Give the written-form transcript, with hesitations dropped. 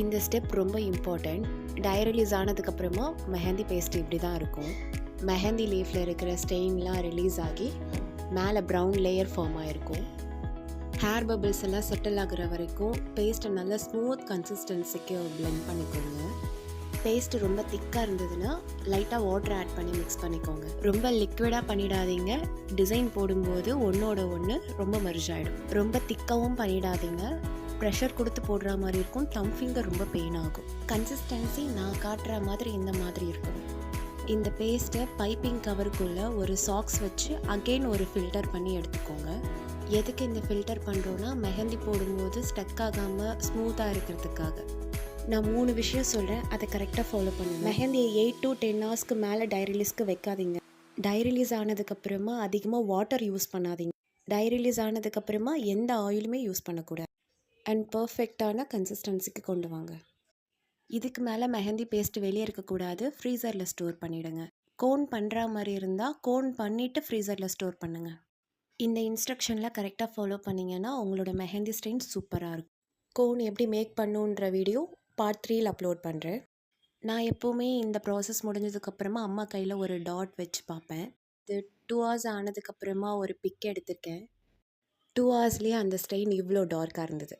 இந்த ஸ்டெப் ரொம்ப important. Tie release ஆனதுக்கப்புறமா மெஹந்தி பேஸ்ட் இப்படி தான் இருக்கும். மெஹந்தி லீஃபில் இருக்கிற ஸ்டெயின்லாம் ரிலீஸ் ஆகி மேலே ப்ரௌன் லேயர் ஃபார்ம் ஆகிருக்கும். ஹேர் பபிள்ஸ் எல்லாம் செட்டில் ஆகுற வரைக்கும் பேஸ்ட்டை நல்லா ஸ்மூத் கன்சிஸ்டன்சிக்கு பிளெண்ட் பண்ணிக்கோங்க. பேஸ்ட் ரொம்ப திக்காக இருந்ததுன்னா லைட்டாக வாட்டர் ஆட் பண்ணி மிக்ஸ் பண்ணிக்கோங்க. ரொம்ப லிக்விடாக பண்ணிடாதீங்க. டிசைன் போடும்போது ஒன்றோட ஒன்று ரொம்ப மெர்ஜ் ஆகிடும். ரொம்ப திக்காகவும் பண்ணிடாதீங்க. ப்ரெஷர் கொடுத்து போடுற மாதிரி இருக்கும். தம் ஃபிங்கர் ரொம்ப பெயின் ஆகும். கன்சிஸ்டன்சி நான் காட்டுற மாதிரி இந்த மாதிரி இருக்கணும். இந்த பேஸ்ட்டை பைப்பிங் கவருக்குள்ளே ஒரு சாக்ஸ் வச்சு அகெயின் ஒரு ஃபில்டர் பண்ணி எடுத்துக்கோங்க. எதுக்கு இந்த ஃபில்டர் பண்ணுறோன்னா மெஹந்தி போடும்போது ஸ்டக் ஆகாமல் ஸ்மூத்தாக இருக்கிறதுக்காக. நான் 3 விஷயம் சொல்கிறேன், அதை கரெக்டாக ஃபாலோ பண்ணுங்கள். மெஹந்தியை 8 to 10 ஹவர்ஸ்க்கு மேலே டை ரிலீஸ்க்கு வைக்காதீங்க. டை ரிலீஸ் ஆனதுக்கப்புறமா அதிகமாக வாட்டர் யூஸ் பண்ணாதீங்க. டை ரிலீஸ் ஆனதுக்கப்புறமா எந்த ஆயிலுமே யூஸ் பண்ணக்கூடாது. அண்ட் பர்ஃபெக்டான கன்சிஸ்டன்சிக்கு கொண்டு வாங்க. இதுக்கு மேலே மெஹந்தி பேஸ்ட் வெளியே இருக்கக்கூடாது. ஃப்ரீசரில் ஸ்டோர் பண்ணிவிடுங்க. கோன் பண்ணுற மாதிரி இருந்தால் கோன் பண்ணிவிட்டு ஃப்ரீசரில் ஸ்டோர் பண்ணுங்கள். இந்த இன்ஸ்ட்ரக்ஷனில் கரெக்டாக ஃபாலோ பண்ணிங்கன்னா உங்களோட மெஹந்தி ஸ்டெயின் சூப்பராக இருக்கும். கோன் எப்படி மேக் பண்ணுன்ற வீடியோ பார்ட் 3ல் அப்லோட் பண்ணுறேன். நான் எப்போவுமே இந்த ப்ராசஸ் முடிஞ்சதுக்கப்புறமா அம்மா கையில் ஒரு டாட் வச்சு பார்ப்பேன். இது 2 hours ஆனதுக்கப்புறமா ஒரு பிக் எடுத்திருக்கேன். 2 hours அந்த ஸ்டெயின் இவ்வளோ டார்க்காக இருந்தது.